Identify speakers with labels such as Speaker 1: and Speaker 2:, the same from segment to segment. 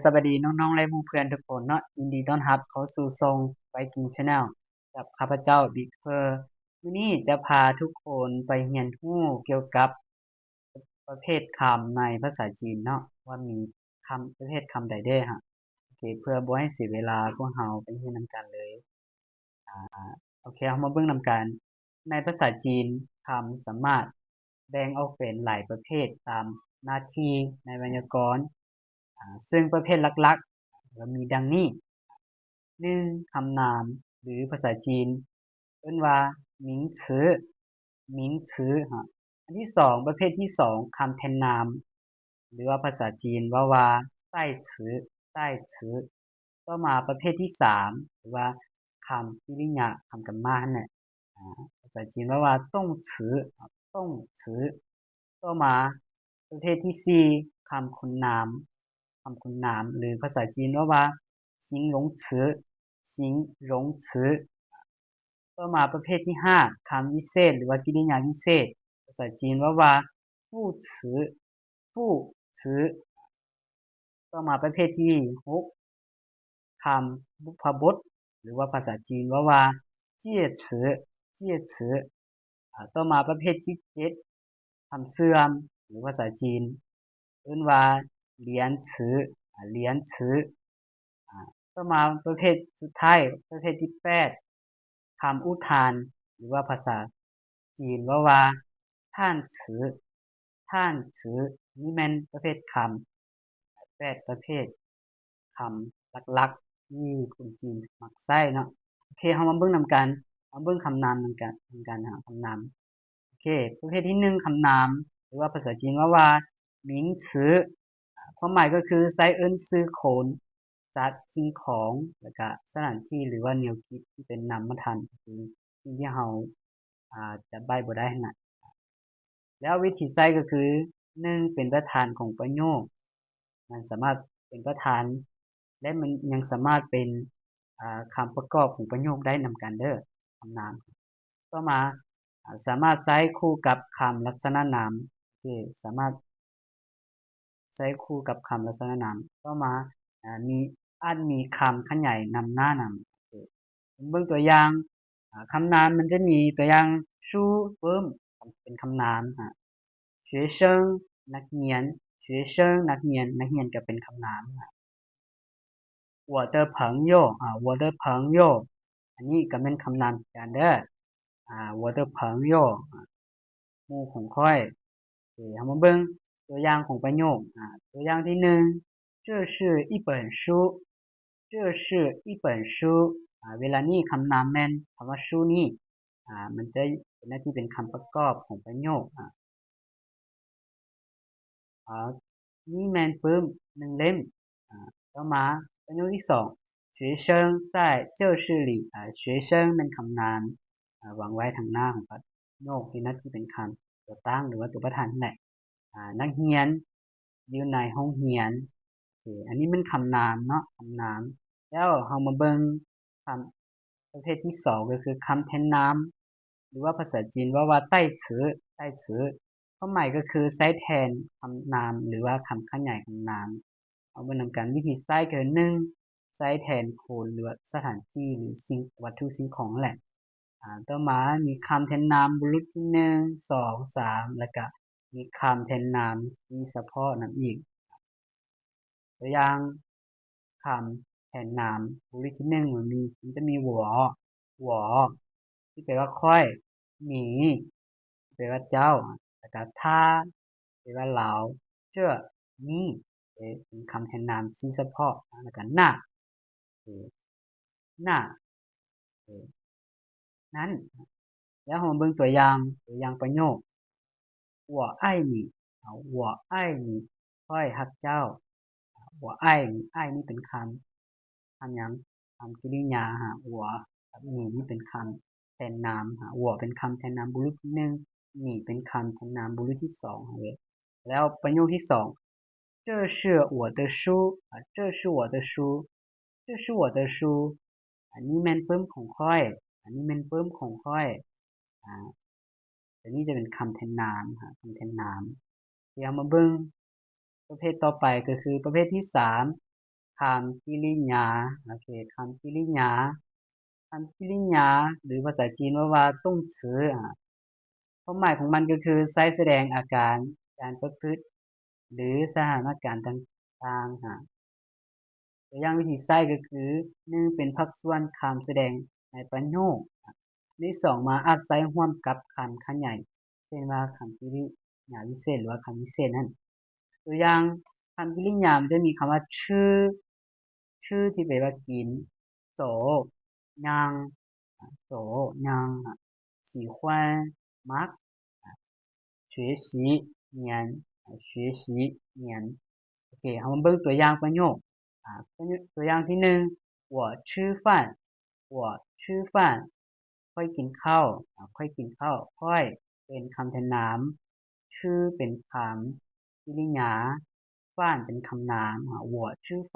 Speaker 1: สวัสดีน้องๆและหมู่เพื่อนทุกคนเนาะยินดีต้อนรับเข้าสู่ช่อง Viking Channel กับข้าพเจ้า Big Fur มื้อนี้จะพาทุกคนไปเรียนรู้เกี่ยวกับประเภทคำในภาษาจีนเนาะว่ามีคำประเภทคำใดเด้ฮะโอเคเพื่อบ่ให้เสียเวลาพวกเราไปเรียนนำกันเลยโอเคเรามาเบิ่งนำกันในภาษาจีนคำสามารถแบ่งออกเป็นหลายประเภทตามหน้าที่ในไวยากรณ์ซึ่งประเภทหลักๆเรามีดังนี้1คำนามหรือภาษาจีนเอิ้นว่า名词名词ฮะอันที่2ประเภทที่2คำแทนนามหรือว่าภาษาจีนว่าใต้ชื่อใต้ชื่อต่อมาประเภทที่3หรือว่าคำกริยาคำกรรมะนั่นแหละภาษาจีนว่าต้งชื่อต้งชื่อต่อมาประเภทที่4คำคุณนามคำคุณนามหรือภาษาจีนว่า形容词形容词ต่อมาประเภทที่5คำวิเศษหรือว่ากริยาวิเศษภาษาจีนว่า副词副词ต่อมาประเภทที่6คำบุพบทหรือว่าภาษาจีนว่า介词介词ต่อมาประเภทที่7คำเสื่อมหรือภาษาจีนเอิ้นว่าเหรียญชื่อเหรียญชื่อต่อมาประเภทสุดท้ายประเภทที่8คำอุทานหรือว่าภาษาจีนว่าท่านชื่อท่านชื่อนี่แม่นประเภทคำ8ประเภทคำหลักๆที่คนจีนมักใช้เนาะโอเคเรามาเบิ่งนำกันมาเบิ่งคำนามนำกันคำนามโอเคประเภทที่1คำนามหรือว่าภาษาจีนว่า名词ความหมายก็คือใช้เอิ้นชื่อคนสัตว์สิ่งของแล้วก็สถานที่หรือว่าแนวคิดที่เป็นนามธรรมคือสิ่งที่เราจะใบ้บ่ได้นั่นน่ะแล้ววิธีใช้ก็คือ1เป็นประธานของประโยคมันสามารถเป็นประธานและมันยังสามารถเป็นคำประกอบของประโยคได้นำกันเด้อคำนามต่อมาสามารถใช้คู่กับคำลักษณะนามที่สามารถใช้คู่กับคำลักษณะนามต่อมามีอาจมีคำขยายนำหน้านำเบิ่งตัวอย่างคำนามมันจะมีตัวอย่างชูเพิ่มเป็นคำนาม学生นักเรียน学生นักเรียนนักเรียนก็เป็นคำนาม我的朋友我的朋友อันนี้ก็เป็นคำนามกันเด้อ我的朋友หมู่ของข้อยเอามาเบิ่งตัวอย่างของประโยคตัวอย่างที่1这是一本书这是一本书เวลานี้คำนามแม่นคำว่า书นี่มันจะเป็นหน้าที่เป็นคำประกอบของประโยคนี่แม่นปึ้ม1เล่มต่อมาประโยคที่2学生在教室里学生เป็นคำนามวางไว้ทางหน้าของประโยคที่หน้าที่เป็นคำตัวตั้งหรือว่าตัวประธานนั่นแหละนักเรียนอยู่ในห้องเรียนอันนี้มันคำนามเนาะคำนามแล้วเรามาเบิ่งคำประเภทที่2ก็คือคำแทนนามหรือว่าภาษาจีนว่าใต้ชื่อใต้ชื่อความหมายก็คือใช้แทนคำนามหรือว่าคำขยายคำนามเอามานำกันวิธีใช้คือ1ใช้แทนคนหรือว่าสถานที่หรือสิ่งวัตถุสิ่งของแหละต่อมามีคำแทนนามบุรุษที่1 2 3แล้วก็มีคำแทนนามที่เฉพาะนั่นอีกตัวอย่างคำแทนนามบุรุษที่1มันจะมีหวอที่แปลว่าค่อยหนีแปลว่าเจ้าแล้วก็ท่าแปลว่าเราเจ้อนี่เป็นคำแทนนามที่เฉพาะแล้วก็หน้าหน้านั้นแล้วเรามาเบิ่งตัวอย่างประโยค我爱你我爱你ค่อยฮักเจ้า我爱你爱นี่เป็นคำหยังคำกริยาหัวกับ你นี่เป็นคำแทนนามหัวเป็นคำแทนนามบุรุษที่1你เป็นคำแทนนามบุรุษที่2เลยแล้วประโยคที่2这是我的书这是我的书这是我的书อันนี้แม่นเพิ่มของค่อยอันนี้แม่นเพิ่มของค่อยอันนี้จะเป็นคำแทนนามคำแทนนามเดี๋ยวมาเบิ่งประเภทต่อไปก็คือประเภทที่3 คำกริยาโอเคคำกริยาคำกริยาหรือภาษาจีนว่าต้งซือความหมายของมันก็คือใช้แสดงอาการการประพฤติหรือสถานการณ์ต่างๆตัวอย่างวิธีใช้ก็คือ1เป็นภาคส่วนคำแสดงในประโยคที่2มาอาจใช้ร่วมกับคำขยายเช่นว่าคำกริยาวิเศษหรือว่าคำวิเศษนั้นตัวอย่างคำกริยามันจะมีคำว่าชื่อที่แปลว่ากินโสยังโสยัง喜欢มัก学习年学习年โอเคเรามาเบิ่งตัวอย่างประโยคตัวอย่างที่1我吃饭我吃饭ค่อยกินข้าวค่อยกินข้าวค่อยเป็นคำแทนนามชื่อเป็นคำกริยา饭เป็นคำนาม我吃饭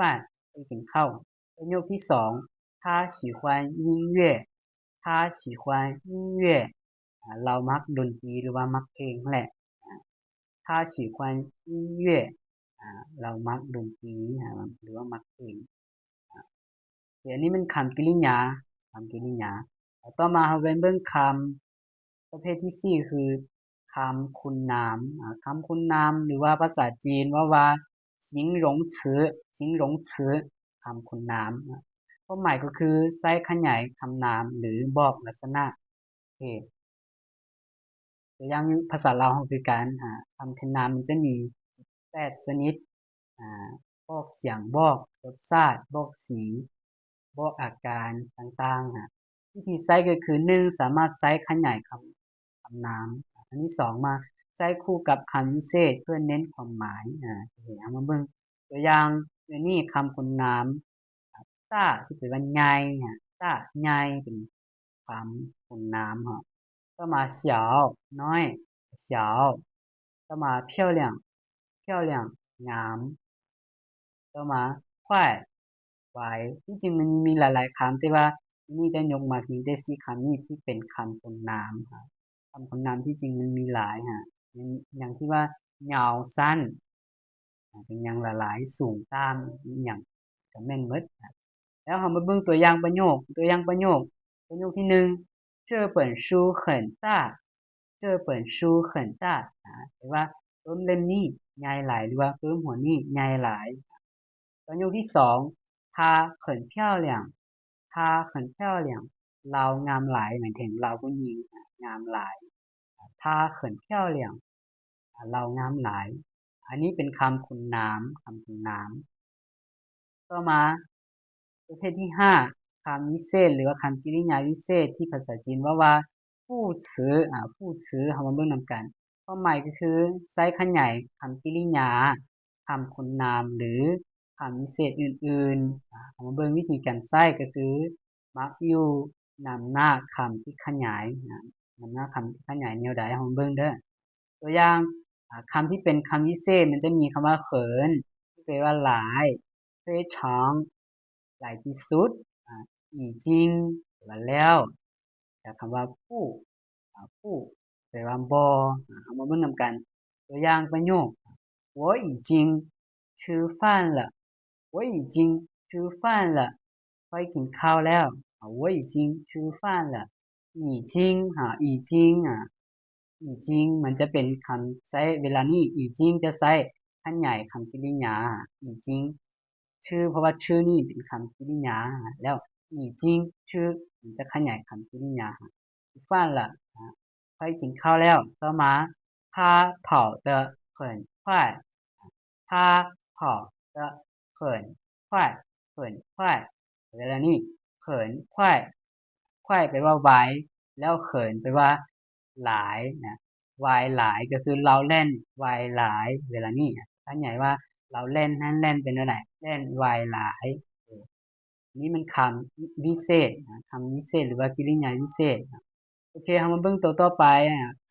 Speaker 1: ค่อยกินข้าวประโยคที่2他喜欢音乐他喜欢音乐เรามักดนตรีหรือว่ามักเพลงนั่นแหละ他喜欢音乐เรามักดนตรีหรือว่ามักเพลงอันนี้มันคำกริยาคำกริยาต่อมาเราไปเบิ่งคำประเภทที่4คือคำคุณนามคำคุณนามหรือว่าภาษาจีนว่า形容词形容词คำคุณนามความหมายก็คือใช้ขยายคำนามหรือบอกลักษณะเหตุตัวอย่างภาษาลาวเราคือการคำคุณนามมันจะมี8ชนิดบอกเสียงบอกรสชาติบอกสีบอกอาการต่างๆวิธีใช้ก็คือ1สามารถใช้ขยายคำนามอันที่2มาใช้คู่กับคำวิเศษเพื่อเน้นความหมายเอามาเบิ่งตัวอย่างตัวนี้คำคุณนามต้าที่แปลว่าใหญ่ต้าใหญ่เป็นคำคุณนามต่อมา小น้อย小ต่อมา漂亮漂亮งามต่อมา快ไว้ที่จริงมันมีหลายๆคำแต่ว่านี่จะยกมาเพียงแต่4คำนี้ที่เป็นคำคุณนามคำคุณนามที่จริงมันมีหลายอย่างที่ว่าเหยาวสั้นเป็นอย่างหลายๆสูงต่ำอย่างก็แม่นหมดแล้วเรามาเบิ่งตัวอย่างประโยคประโยคที่1这本书很大这本书很大แปลว่าเพิ่มเล่มนี้ใหญ่หลายหรือว่าเพิ่มหัวนี้ใหญ่หลายประโยคที่2她很漂亮她很漂亮เรางามหลายหมายถึงเราผู้หญิงงามหลาย她很漂亮เรางามหลายอันนี้เป็นคำคุณนามคำคุณนามต่อมาประเภทที่5คำวิเศษหรือว่าคำกริยาวิเศษที่ภาษาจีนว่าฟู่ซือฟู่ซือเรามาเบิ่งนำกันความหมายก็คือใช้ขยายคำกริยาคำคุณนามหรือคำวิเศษอื่นๆเรามาเบิ่งวิธีการใช้ก็คือมักอยู่นำหน้าคำที่ขยายนำหน้าคำที่ขยายแนวใดเรามาเบิ่งเด้อตัวอย่างคำที่เป็นคำวิเศษมันจะมีคำว่าเขินที่แปลว่าหลาย非常หลายที่สุด已经แปลว่าแล้วแต่คำว่าผู้แปลว่าบ่เอามาเบิ่งนำกันตัวอย่างประโยค我已经吃饭了我已经吃饭了ข้อยกินข้าวแล้ว我已经吃饭了已经已经已经มันจะเป็นคำใช้เวลานี้已经จะใช้ขยายคำกริยา已经ชื่อเพราะว่าชื่อนี่เป็นคำกริยาแล้ว已经ชื่อมันจะขยายคำกริยา饭了ค่อยกินข้าวแล้วต่อมา他跑得很快他跑得很快很快เวลานี้เขินควายควายแปลว่าไวแล้วเขินแปลว่าหลายวายหลายก็คือเราเล่นวายหลายเวลานี้ถ้าใหญ่ว่าเราเล่นนั่นเล่นเป็นอะไรเล่นวายหลายนี่มันคำวิเศษคำวิเศษหรือว่ากริยาวิเศษโอเคเรามาเบิ่งตัวต่อไป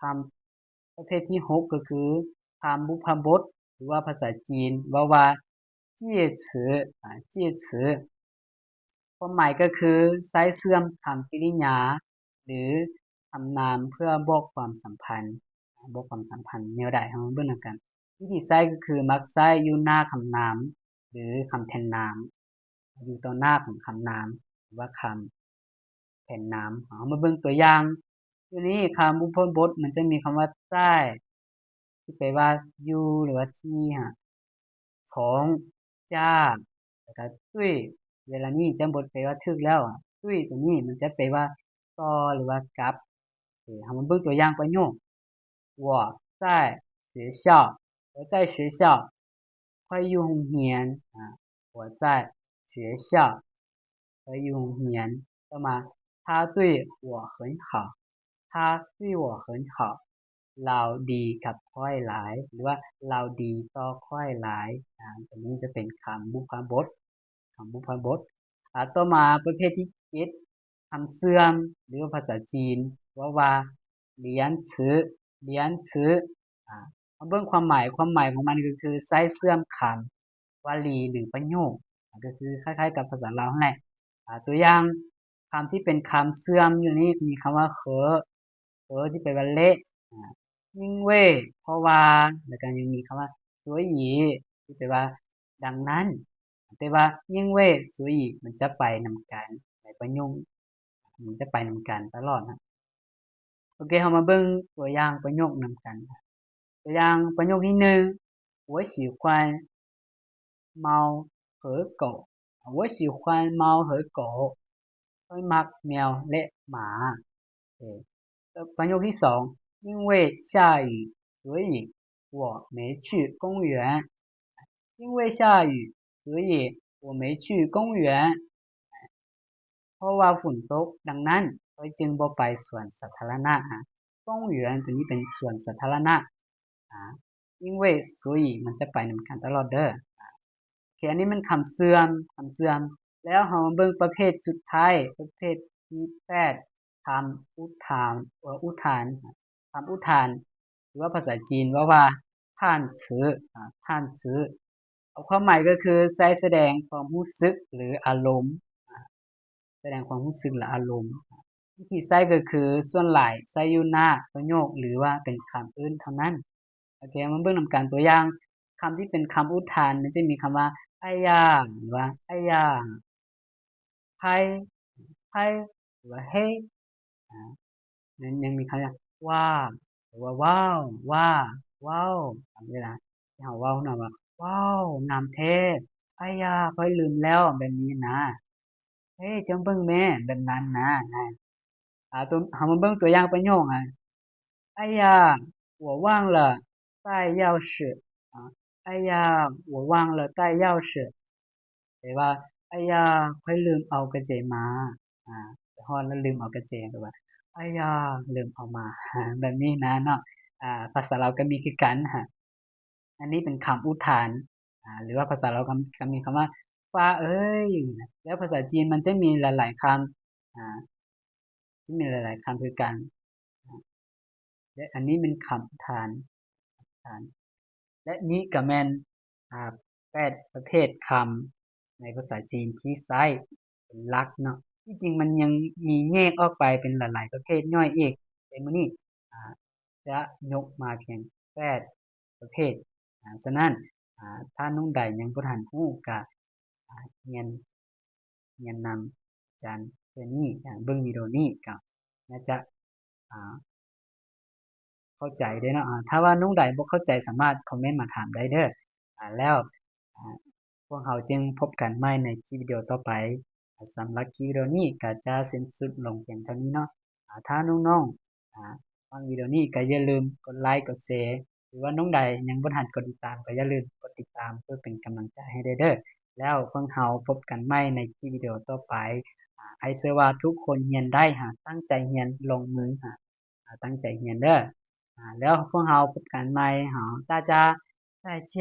Speaker 1: คำประเภทที่6ก็คือคำบุพบทหรือว่าภาษาจีนว่าเจี้ยฉือเจี้ยฉือความหมายก็คือใช้เสื่อมคำกริยาหรือคำนามเพื่อบอกความสัมพันธ์แนวใดเรามาเบิ่งนำกันวิธีใช้ก็คือมักใช้อยู่หน้าคำนามหรือคำแทนนาม อยู่ต่อหน้าของคำนามหรือว่าคำแทนนามเอามาเบิ่งตัวอย่างอยู่นี้คำบุพบทมันจะมีคำว่าใต้ที่แปลว่าอยู่หรือว่าที่ของจ้าแล้วก็ตุ้ยเวลานี้จำบทแปลว่าถึกแล้วตุ้ยตัวนี้มันจะแปลว่าต่อหรือว่ากับเอามาเบิ่งตัวอย่างประโยค我在学校我在学校快อยู่โรงเรียน我在学校快อยู่โรงเรียนต่อมา他对我很好他对我很好เราดีกับค่อยหลายหรือว่าเราดีต่อค่อยหลายตัวนี้จะเป็นคำบุพบทคำบุพบทต่อมาประเภทที่เจ็ดคำเสื่อมหรือว่าภาษาจีนว่าเลียนชื้อเลียนชื้อมาเบิ่งความหมายของมันก็คือใช้เสื่อมคำวลีหรือประโยคก็คือคล้ายๆกับภาษาลาวนั่นแหละตัวอย่างคำที่เป็นคำเสื่อมอยู่นี้มีคำว่าเขอที่แปลว่าเละยิ่งเว่ยเพราะว่าแล้วก็ยังมีคำว่าสวยหยีที่แปลว่าดังนั้นแต่ว่ายิ่งเว่ยสวยหยีมันจะไปนำกันในประโยคมันจะไปนำกันตลอดโอเคเรามาเบิ่งตัวอย่างประโยคนำกันตัวอย่างประโยคที่หนึ่ง我喜欢猫和狗我喜欢猫和狗ข้อยมักแมวและหมาประโยคที่สอง因为下雨所以我没去公园因为下雨所以我没去公园เพราะว่าฝนตกดังนั้นข้อยจึงบ่ไปสวนสาธารณะ公园ตัวนี้เป็นสวนสาธารณะ因为所以มันจะไปนำกันตลอดเด้อโอเคอันนี้มันคำเสื่อมแล้วเรามาเบิ่งประเภทสุดท้ายประเภทที่แปดคำอุทานคำอุทานหรือว่าภาษาจีนว่าท่านซื้อท่านซื้อเอาความหมายก็คือใช้แสดงความรู้สึกหรืออารมณ์แสดงความรู้สึกหรืออารมณ์วิธีใช้ก็คือส่วนหลายใช้อยู่หน้าประโยคหรือว่าเป็นคำอื่นเท่านั้นโอเคมาเบิ่งนำกันตัวอย่างคำที่เป็นคำอุทานมันจะมีคำว่าอ้ายาหรือว่าอ้ายาไพ่ไพ่หรือว่าเฮ้นั้นยังมีคำว่าว่าหรือว่าว้าวว่าว้าวเวลาที่เราว้าวนะว่าว้าวงามแท้อ้ายาค่อยลืมแล้วแบบนี้นะเฮ้ยจงเบิ่งแม่แบบนั้นนะตัวเรามาเบิ่งตัวอย่างประโยค哎呀，我忘了带钥匙哎呀，我忘了带钥匙แปลว่าไอ้ยาค่อยลืมเอากระเจมาไปฮอดแล้วลืมเอากระเจแปลว่าไอ้ยาลืมเอามาแบบนี้นะเนาะภาษาเราก็มีคือกันอันนี้เป็นคำอุทานหรือว่าภาษาเราก็มีคำว่าฟ้าเอ้ยแล้วภาษาจีนมันจะมีหลายๆคำที่มีหลายๆคำคือกันและอันนี้เป็นคำอุทานและนี้ก็แม่น8ประเภทคำในภาษาจีนที่ใช้เป็นหลักเนาะที่จริงมันยังมีแยกออกไปเป็นหลายๆประเภทย่อยอีกแต่มื้อนี้จะยกมาเพียง8ประเภทฉะนั้นถ้าน้องใดยังบ่ทันรู้ก็เรียนนำอาจารย์เทื่อนี้เบิ่งวิดีโอนี้ก็น่าจะอ่า เข้าใจเด้อเนาะถ้าว่าน้องใดบ่เข้าใจสามารถคอมเมนต์มาถามได้เด้อแล้วพวกเราจึงพบกันใหม่ในคลิปวิดีโอต่อไปสำหรับคลิปวิดีโอนี้ก็จะสิ้นสุดลงเพียงเท่านี้เนาะถ้าน้องๆฟังวิดีโอนี้ก็อย่าลืมกดไลค์กดแชร์หรือว่าน้องใดยังบ่ทันกดติดตามก็อย่าลืมกดติดตามเพื่อเป็นกำลังใจให้เด้อแล้วพวกเราพบกันใหม่ในคลิปวิดีโอต่อไปให้เชื่อว่าทุกคนเรียนได้ตั้งใจเรียนลงมือตั้งใจเรียนเด้อแล้วพวกเราพบกันใหม่好大家再见